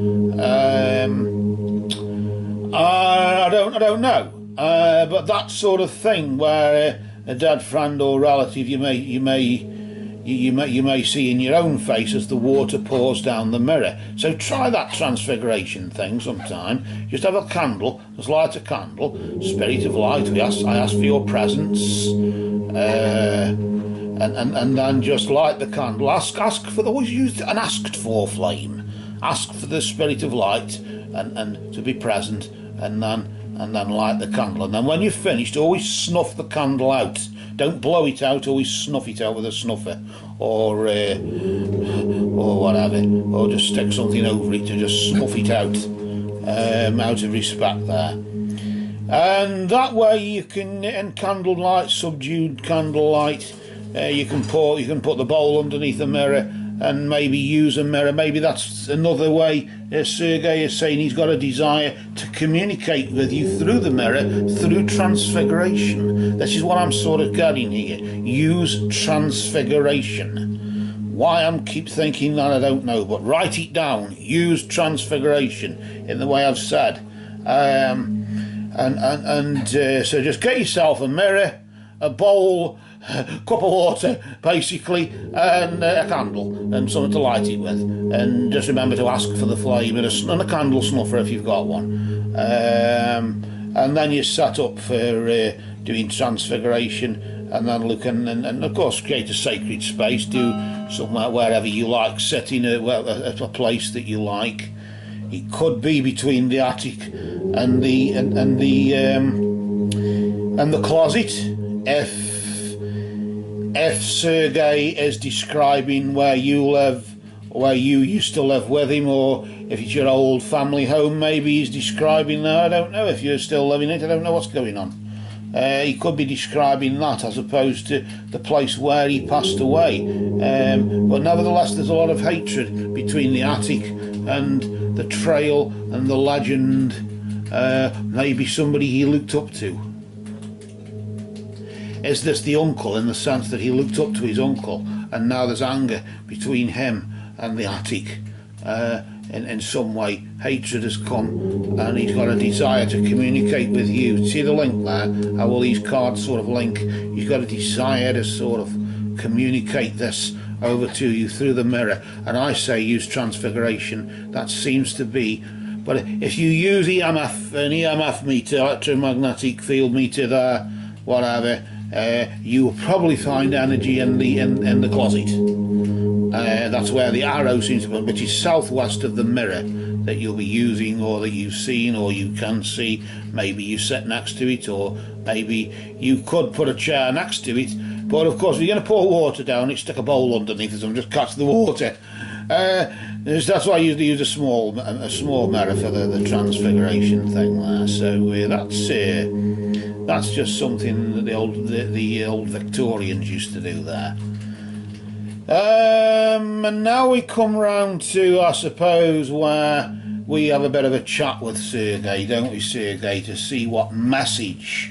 I don't know. But that sort of thing, where a dead friend or relative you may see in your own face as the water pours down the mirror. So try that transfiguration thing sometime. Just have a candle, just light a candle. Spirit of light, I ask for your presence, and then just light the candle. Ask for always use an asked for flame. Ask for the spirit of light and to be present, and then light the candle. And then when you've finished, always snuff the candle out. Don't blow it out, always snuff it out with a snuffer, or whatever, or just stick something over it to just snuff it out of respect there. And that way you can, in candlelight, subdued candlelight, you can put the bowl underneath the mirror and maybe use a mirror. Maybe that's another way Sergei is saying he's got a desire to communicate with you through the mirror, through transfiguration. This is what I'm sort of getting here. Use transfiguration. Why I keep thinking that, I don't know, but write it down. Use transfiguration in the way I've said. So just get yourself a mirror, a bowl, cup of water, basically, and a candle, and something to light it with. And just remember to ask for the flame, and a candle snuffer if you've got one. And then you're set up for doing transfiguration, and then look and of course create a sacred space. Do somewhere wherever you like, sitting at a place that you like. It could be between the attic and the closet, if Sergei is describing where you live, where you used to live with him, or if it's your old family home, maybe he's describing that. I don't know if you're still living it. I don't know what's going on. He could be describing that as opposed to the place where he passed away. But nevertheless, there's a lot of hatred between the attic and the trail and the legend. Maybe somebody he looked up to. Is this the uncle, in the sense that he looked up to his uncle, and now there's anger between him and the attic? In some way, hatred has come, and he's got a desire to communicate with you. See the link there? How all these cards sort of link. He's got a desire to sort of communicate this over to you through the mirror. And I say use transfiguration. That seems to be. But if you use EMF, an EMF meter, electromagnetic field meter there, whatever, you will probably find energy in the closet. That's where the arrow seems to be, which is southwest of the mirror that you'll be using, or that you've seen, or you can see. Maybe you sit next to it, or maybe you could put a chair next to it. But of course, if you're going to pour water down it, stick a bowl underneath it and just catch the water. That's why I usually use a small mirror for the transfiguration thing there. So that's just something that the old Victorians used to do there. And now we come round to, I suppose, where we have a bit of a chat with Sergei, don't we, Sergei, to see what message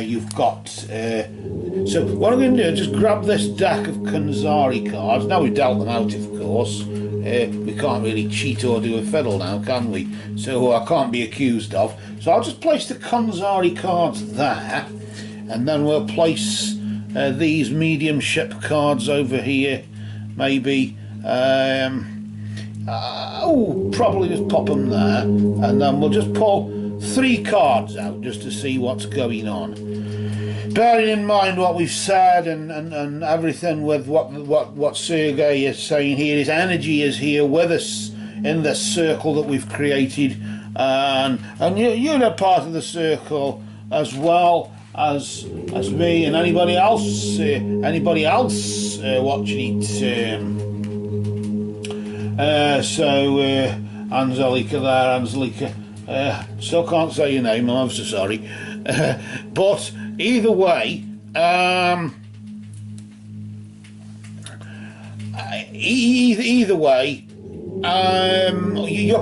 you've got. So what I'm going to do is just grab this deck of Konxari cards. Now we've dealt them out, of course. We can't really cheat or do a fiddle now, can we? So I can't be accused of. So I'll just place the Konxari cards there, and then we'll place these mediumship cards over here, maybe. Probably just pop them there, and then we'll just pull 3 cards out just to see what's going on. Bearing in mind what we've said and everything with what Sergei is saying here, his energy is here with us in this circle that we've created, and you're a part of the circle as well. as me and anybody else watching it. Anzhelika there, Anzhelika. Still can't say your name. I'm so sorry. But either way, you're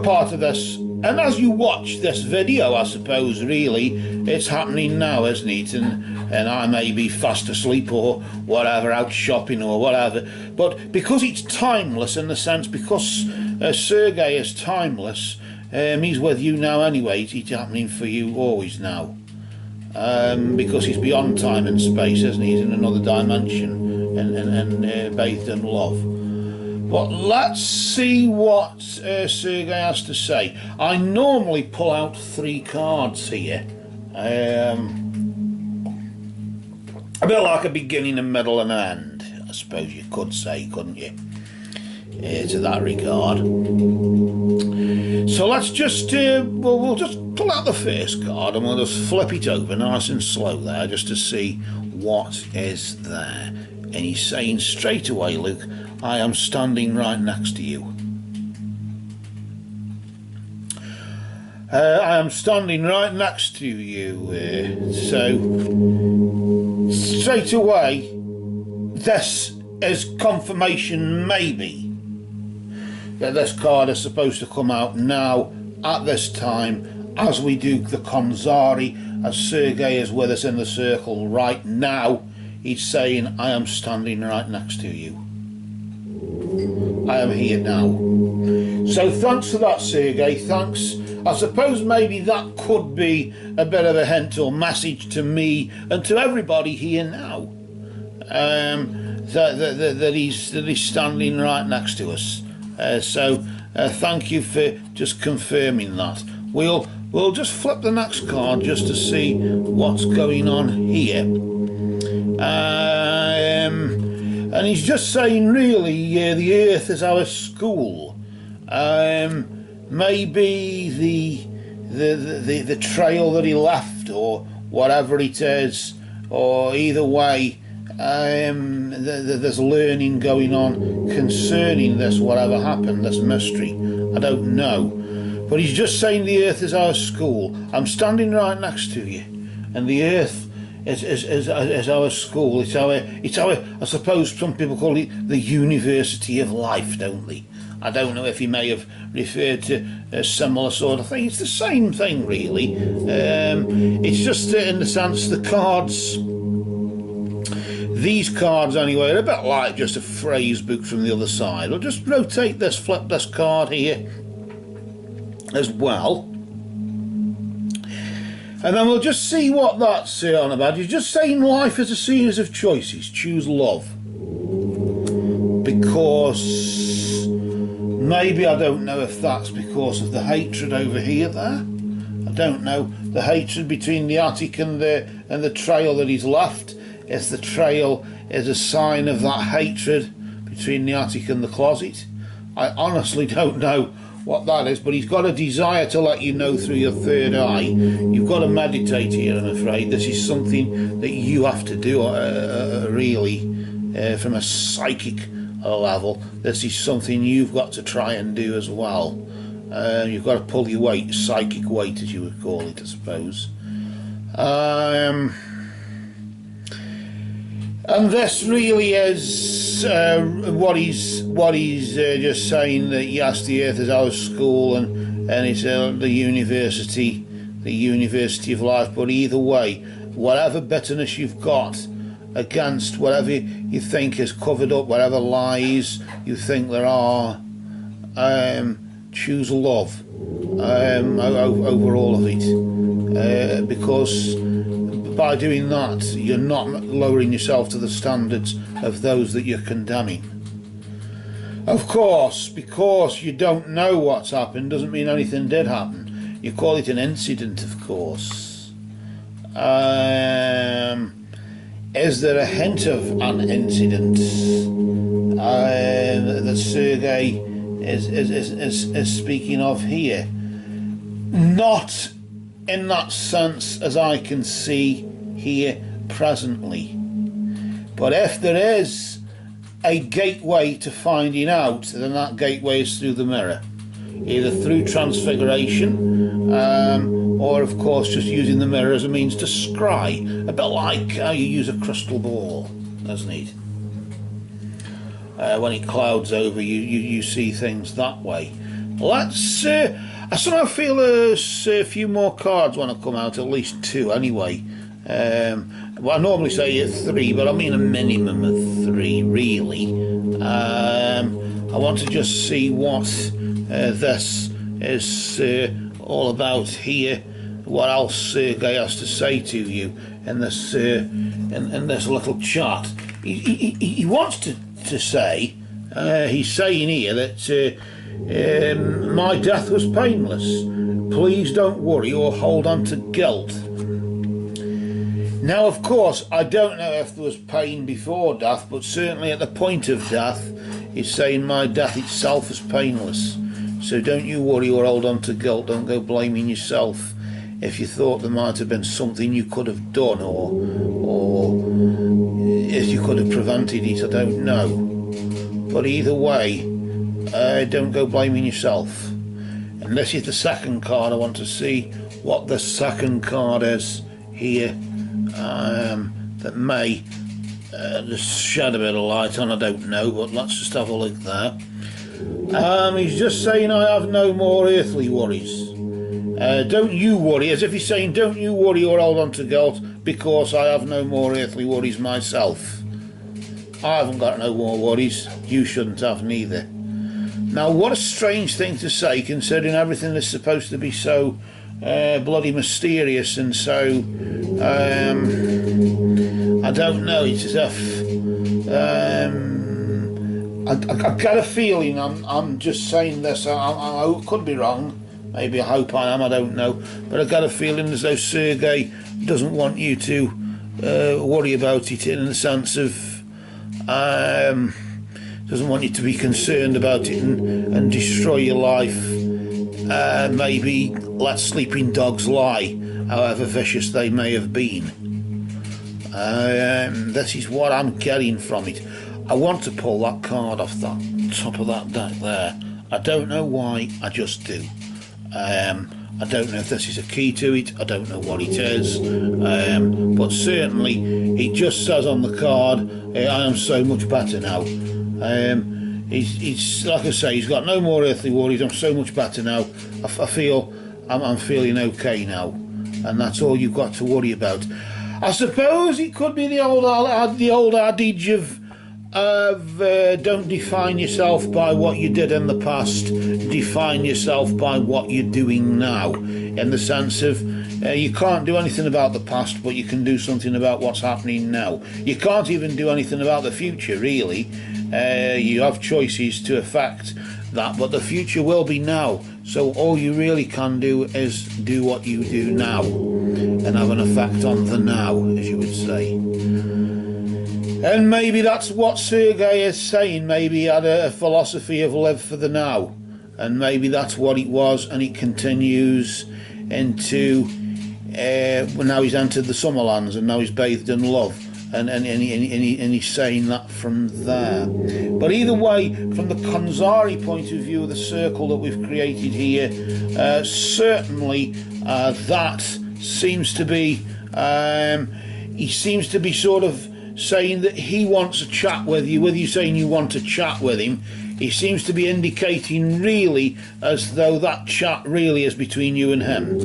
part of this. And as you watch this video, I suppose, really, it's happening now, isn't it? And I may be fast asleep or whatever, out shopping or whatever. But because it's timeless in the sense, because Sergei is timeless, he's with you now anyway. It's happening for you always now. Because he's beyond time and space, isn't he? He's in another dimension and bathed in love. But let's see what Sergei has to say. I normally pull out 3 cards here. A bit like a beginning, a middle and an end, I suppose you could say, couldn't you? To that regard. So let's just, we'll just pull out the first card and we'll just flip it over nice and slow there just to see what is there. And he's saying straight away, Luke, I am standing right next to you. I am standing right next to you. So, straight away, this is confirmation maybe that this card is supposed to come out now, at this time, as we do the Konxari, as Sergei is with us in the circle right now. He's saying, I am standing right next to you. I am here now. So thanks for that, Sergei, thanks. I suppose maybe that could be a bit of a hint or message to me and to everybody here now. That he's standing right next to us. So thank you for just confirming that. We'll just flip the next card just to see what's going on here. And he's just saying, really, the Earth is our school. Maybe the trail that he left, or whatever it is, or either way, there's learning going on concerning this, whatever happened, this mystery. I don't know. But he's just saying the Earth is our school. I'm standing right next to you, and the Earth is our school. It's our. I suppose some people call it the University of Life, don't they? I don't know if he may have referred to a similar sort of thing. It's the same thing, really. It's just in the sense the cards. These cards, anyway, are a bit like just a phrase book from the other side. I'll just rotate this, flip this card here as well. And then we'll just see what that's on about. He's just saying life is a series of choices. Choose love. Because maybe, I don't know if that's because of the hatred over here there. I don't know. The hatred between the attic and the trail that he's left. If the trail is a sign of that hatred between the attic and the closet. I honestly don't know what that is, but he's got a desire to let you know through your third eye. You've got to meditate here, I'm afraid. This is something that you have to do, really, from a psychic level. This is something you've got to try and do as well. You've got to pull your weight, psychic weight, as you would call it, I suppose. And this really is what he's just saying, that yes, the Earth is our school and it's the university of life. But either way, whatever bitterness you've got against whatever you think is covered up, whatever lies you think there are, choose love over all of it, because by doing that, you're not lowering yourself to the standards of those that you're condemning. Of course, because you don't know what's happened doesn't mean anything did happen. You call it an incident, of course. Is there a hint of an incident that Sergei is speaking of here? Not in that sense, as I can see here presently. But if there is a gateway to finding out, then that gateway is through the mirror, either through transfiguration, or of course just using the mirror as a means to scry, a bit like how you use a crystal ball, isn't it? When it clouds over, you see things that way. Let's. I somehow feel there's a few more cards want to come out, at least 2 anyway. Well, I normally say 3, but I mean a minimum of 3, really. I want to just see what this is all about here. What else Sergei has to say to you in this in this little chart? He wants to say. He's saying here that my death was painless. Please don't worry or hold on to guilt. Now, of course, I don't know if there was pain before death, but certainly at the point of death, he's saying my death itself is painless. So don't you worry or hold on to guilt. Don't go blaming yourself if you thought there might have been something you could have done, or if you could have prevented it, I don't know. But either way, don't go blaming yourself. And this is the second card. I want to see what the second card is here. That may just shed a bit of light on, I don't know, but let's just have a look there. He's just saying, I have no more earthly worries. Don't you worry, as if he's saying, don't you worry or hold on to guilt, because I have no more earthly worries myself. I haven't got no more worries, you shouldn't have neither. Now, what a strange thing to say, considering everything is supposed to be so bloody mysterious and so I don't know. It's as if I got a feeling. I'm just saying this. I could be wrong. Maybe I hope I am. I don't know. But I got a feeling as though Sergei doesn't want you to worry about it, in the sense of doesn't want you to be concerned about it and destroy your life. Maybe let sleeping dogs lie, however vicious they may have been. This is what I'm getting from it. I want to pull that card off that top of that deck there. I don't know why, I just do. I don't know if this is a key to it, I don't know what it is, but certainly it just says on the card, I am so much better now. He's like I say, he's got no more earthly worries. I'm so much better now. I feel I'm feeling okay now, and that's all you've got to worry about. I suppose it could be the old adage of don't define yourself by what you did in the past. Define yourself by what you're doing now. In the sense of you can't do anything about the past, but you can do something about what's happening now. You can't even do anything about the future, really. You have choices to affect that, but the future will be now. So all you really can do is do what you do now and have an effect on the now, as you would say. And maybe that's what Sergei is saying. Maybe he had a philosophy of live for the now, and maybe that's what it was, and it continues into now he's entered the Summerlands, and now he's bathed in love. And he's saying that from there. But either way, from the Konxari point of view of the circle that we've created here, certainly that seems to be, he seems to be sort of saying that he wants a chat with you, whether you're saying you want to chat with him. He seems to be indicating really as though that chat really is between you and him.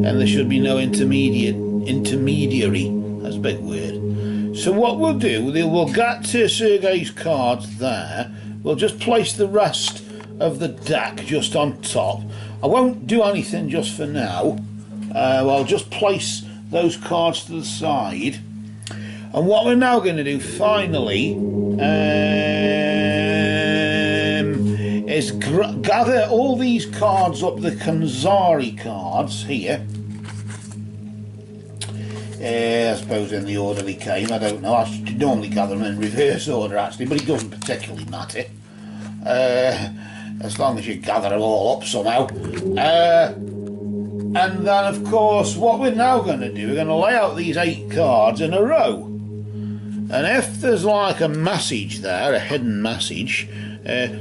And there should be no intermediary. That's a big word. So what we'll do, we'll get to Sergei's cards there. We'll just place the rest of the deck just on top. I won't do anything just for now. I'll just place those cards to the side. And what we're now going to do, finally, is gather all these cards up, the Konxari cards here. I suppose in the order they came, I don't know. I should normally gather them in reverse order, actually, but it doesn't particularly matter. As long as you gather them all up somehow. And then, of course, what we're now going to do, we're going to lay out these 8 cards in a row. And if there's like a message there, a hidden message,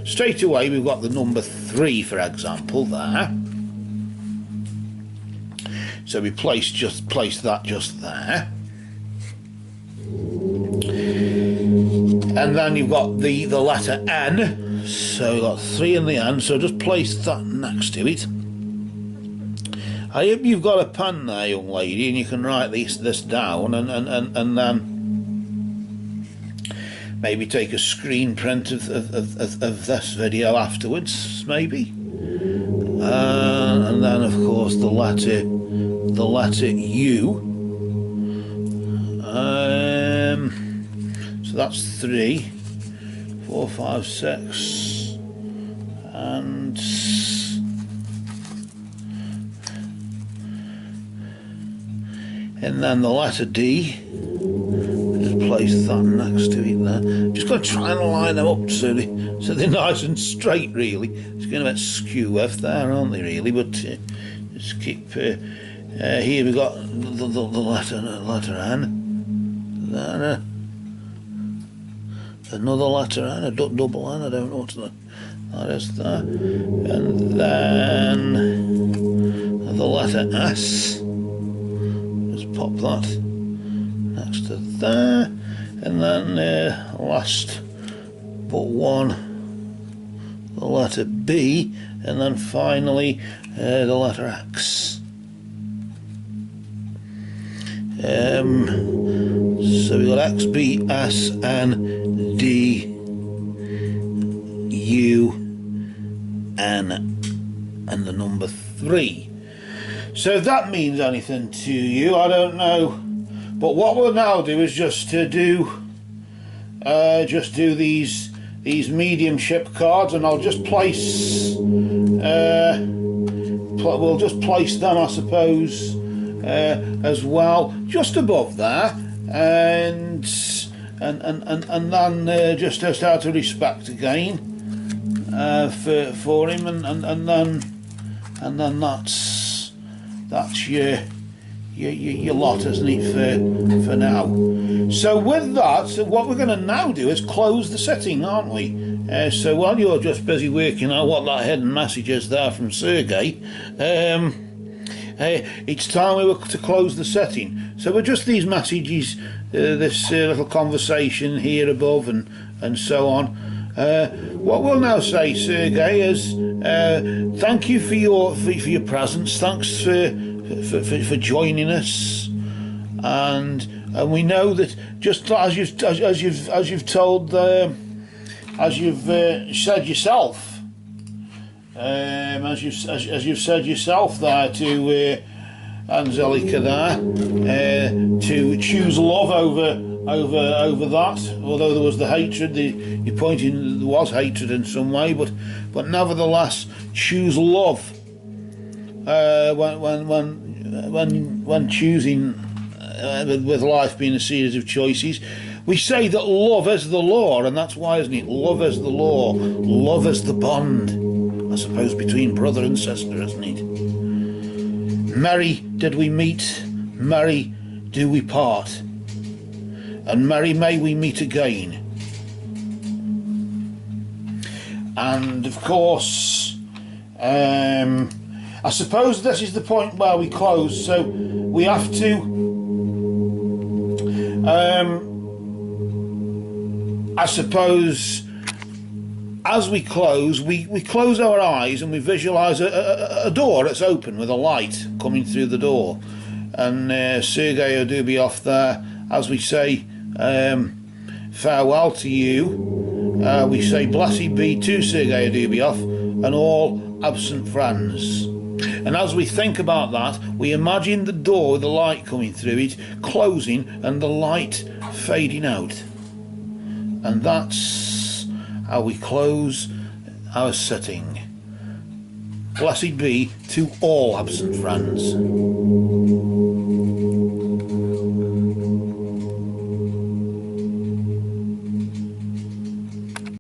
straight away we've got the number 3, for example, there. So we place that just there. And then you've got the letter N, so we've got 3 in the N, so just place that next to it. I hope you've got a pen there, young lady, and you can write this down and then maybe take a screen print of this video afterwards, maybe. And then, of course, the letter U. So that's 3, 4, 5, 6, and then the letter D. Just place that next to it there. Just going to try and line them up so they're nice and straight, really. It's going to be skew with there, aren't they, really? But just keep. Here we've got the letter N. There, another letter N, a double N. I don't know what that is there. And then the letter S. Just pop that next to there, and then last but one, the letter B, and then finally the letter X. So we've got X, B, S, N, D, U, N, and the number 3. So if that means anything to you, I don't know. But what we'll now do is just do these mediumship cards, and I'll just place we'll just place them, I suppose, as well, just above there, and then just out of respect again for him, and then that's your lot, isn't it, for now? So with that, what we're going to now do is close the sitting, aren't we? So while you're just busy working out what that hidden message is there from Sergei, it's time to close the setting. So with just these messages, this little conversation here above and so on, what we'll now say, Sergei, is thank you for your presence. Thanks for joining us, and we know that just as you've told, as you've said yourself. As you've said yourself there to Anzhelika there, to choose love over that, although there was the hatred, you're pointing there was hatred in some way, but nevertheless choose love when choosing, with life being a series of choices. We say that love is the law, and that's why, isn't it? Love is the law, love is the bond, I suppose, between brother and sister, isn't it? Merry did we meet, merry do we part, and merry may we meet again. And of course, I suppose this is the point where we close, so we have to I suppose as we close, we close our eyes and we visualise a door that's open with a light coming through the door. And Sergei Ordubaeva there, as we say farewell to you, we say blessed be to Sergei Ordubaeva and all absent friends. And as we think about that, we imagine the door with the light coming through it closing and the light fading out. And that's how we close our sitting. Blessed be to all absent friends.